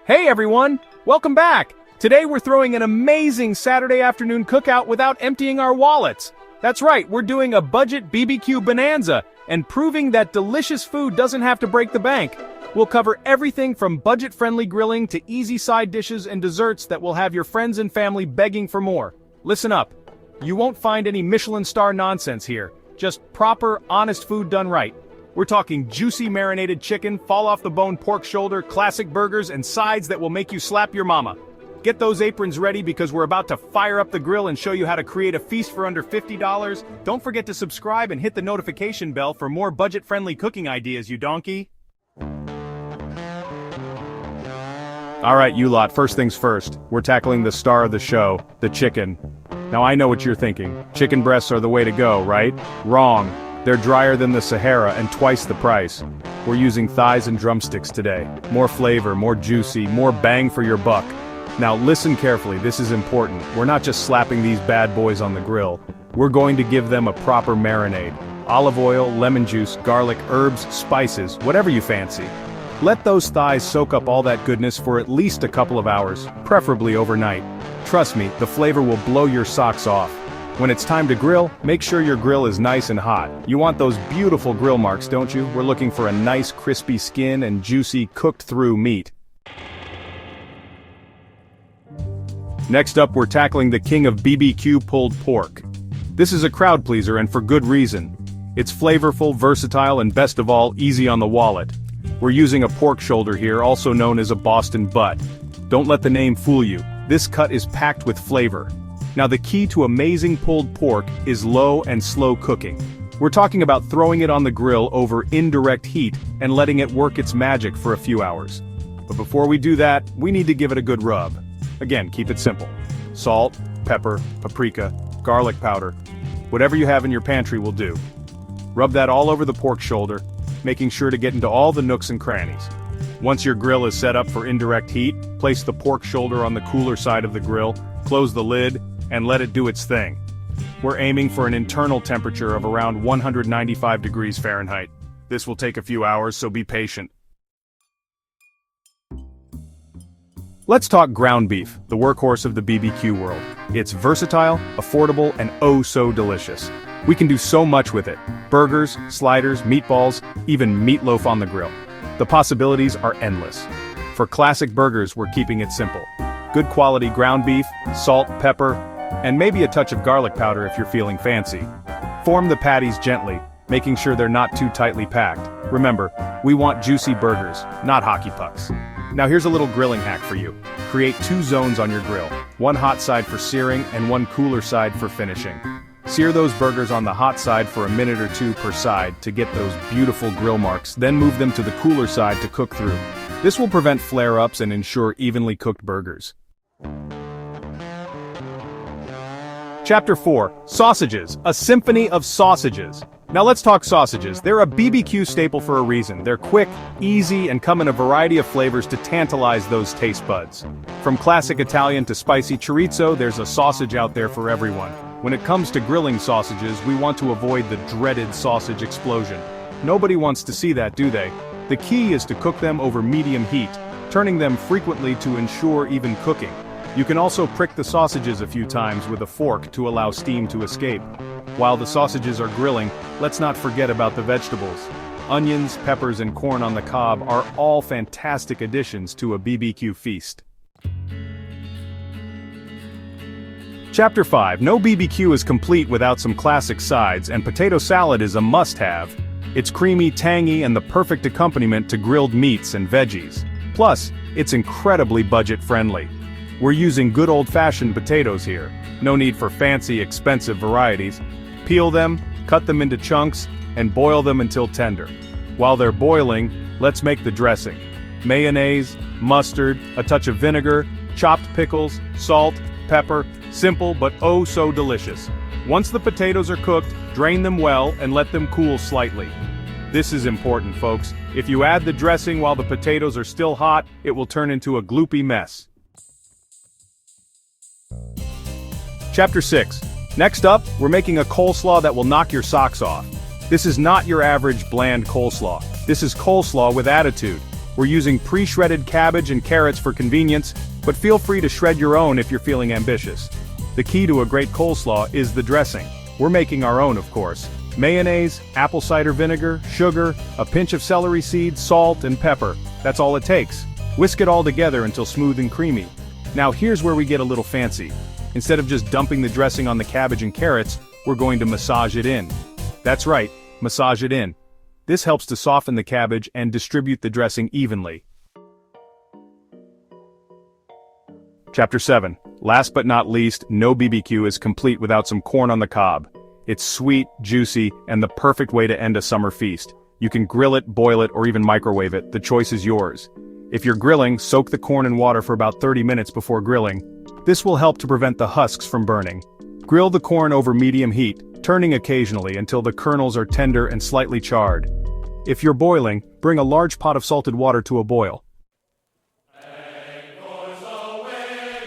Hey everyone! Welcome back! Today we're throwing an amazing Saturday afternoon cookout without emptying our wallets. That's right, we're doing a budget BBQ bonanza and proving that delicious food doesn't have to break the bank. We'll cover everything from budget-friendly grilling to easy side dishes and desserts that will have your friends and family begging for more. Listen up. You won't find any Michelin star nonsense here. Just proper, honest food done right. We're talking juicy marinated chicken, fall-off-the-bone pork shoulder, classic burgers, and sides that will make you slap your mama. Get those aprons ready because we're about to fire up the grill and show you how to create a feast for under $50. Don't forget to subscribe and hit the notification bell for more budget-friendly cooking ideas, you donkey. Alright, you lot, first things first. We're tackling the star of the show, the chicken. Now I know what you're thinking. Chicken breasts are the way to go, right? Wrong. They're drier than the Sahara and twice the price. We're using thighs and drumsticks today. More flavor, more juicy, more bang for your buck. Now listen carefully, this is important. We're not just slapping these bad boys on the grill. We're going to give them a proper marinade. Olive oil, lemon juice, garlic, herbs, spices, whatever you fancy. Let those thighs soak up all that goodness for at least a couple of hours, preferably overnight. Trust me, the flavor will blow your socks off. When it's time to grill, make sure your grill is nice and hot. You want those beautiful grill marks, don't you? We're looking for a nice crispy skin and juicy cooked-through meat. Next up, we're tackling the king of BBQ pulled pork. This is a crowd pleaser and for good reason. It's flavorful, versatile, and best of all, easy on the wallet. We're using a pork shoulder here, also known as a Boston butt. Don't let the name fool you. This cut is packed with flavor. Now the key to amazing pulled pork is low and slow cooking. We're talking about throwing it on the grill over indirect heat and letting it work its magic for a few hours. But before we do that, we need to give it a good rub. Again, keep it simple. Salt, pepper, paprika, garlic powder, whatever you have in your pantry will do. Rub that all over the pork shoulder, making sure to get into all the nooks and crannies. Once your grill is set up for indirect heat, place the pork shoulder on the cooler side of the grill, close the lid, and let it do its thing. We're aiming for an internal temperature of around 195 degrees Fahrenheit. This will take a few hours, so be patient. Let's talk ground beef, the workhorse of the BBQ world. It's versatile, affordable, and oh so delicious. We can do so much with it. Burgers, sliders, meatballs, even meatloaf on the grill. The possibilities are endless. For classic burgers, we're keeping it simple. Good quality ground beef, salt, pepper, and maybe a touch of garlic powder if you're feeling fancy. Form the patties gently, making sure they're not too tightly packed. Remember, we want juicy burgers, not hockey pucks. Now here's a little grilling hack for you. Create 2 zones on your grill, one hot side for searing and one cooler side for finishing. Sear those burgers on the hot side for a minute or 2 per side to get those beautiful grill marks, then move them to the cooler side to cook through. This will prevent flare-ups and ensure evenly cooked burgers. Chapter 4, Sausages, a symphony of sausages. Now let's talk sausages. They're a BBQ staple for a reason. They're quick, easy, and come in a variety of flavors to tantalize those taste buds. From classic Italian to spicy chorizo, there's a sausage out there for everyone. When it comes to grilling sausages, we want to avoid the dreaded sausage explosion. Nobody wants to see that, do they? The key is to cook them over medium heat, turning them frequently to ensure even cooking. You can also prick the sausages a few times with a fork to allow steam to escape. While the sausages are grilling, let's not forget about the vegetables. Onions, peppers, and corn on the cob are all fantastic additions to a BBQ feast. Chapter 5, no BBQ is complete without some classic sides, and potato salad is a must-have. It's creamy, tangy, and the perfect accompaniment to grilled meats and veggies. Plus, it's incredibly budget-friendly. We're using good old-fashioned potatoes here. No need for fancy, expensive varieties. Peel them, cut them into chunks, and boil them until tender. While they're boiling, let's make the dressing. Mayonnaise, mustard, a touch of vinegar, chopped pickles, salt, pepper, simple but oh so delicious. Once the potatoes are cooked, drain them well and let them cool slightly. This is important, folks. If you add the dressing while the potatoes are still hot, it will turn into a gloopy mess. Chapter 6. Next up, we're making a coleslaw that will knock your socks off. This is not your average bland coleslaw. This is coleslaw with attitude. We're using pre-shredded cabbage and carrots for convenience, but feel free to shred your own if you're feeling ambitious. The key to a great coleslaw is the dressing. We're making our own, of course. Mayonnaise, apple cider vinegar, sugar, a pinch of celery seeds, salt, and pepper. That's all it takes. Whisk it all together until smooth and creamy. Now here's where we get a little fancy. Instead of just dumping the dressing on the cabbage and carrots, we're going to massage it in. That's right, massage it in. This helps to soften the cabbage and distribute the dressing evenly. Chapter 7. Last but not least, no BBQ is complete without some corn on the cob. It's sweet, juicy, and the perfect way to end a summer feast. You can grill it, boil it, or even microwave it. The choice is yours. If you're grilling, soak the corn in water for about 30 minutes before grilling. This will help to prevent the husks from burning. Grill the corn over medium heat, turning occasionally until the kernels are tender and slightly charred. If you're boiling, bring a large pot of salted water to a boil.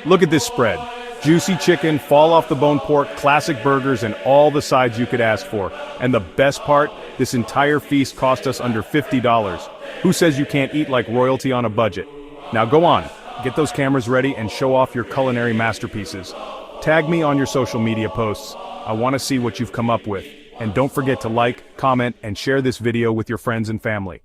Look at this spread. Juicy chicken, fall-off-the-bone pork, classic burgers, and all the sides you could ask for. And the best part, this entire feast cost us under $50. Who says you can't eat like royalty on a budget? Now go on, get those cameras ready and show off your culinary masterpieces. Tag me on your social media posts. I want to see what you've come up with. And don't forget to like, comment, and share this video with your friends and family.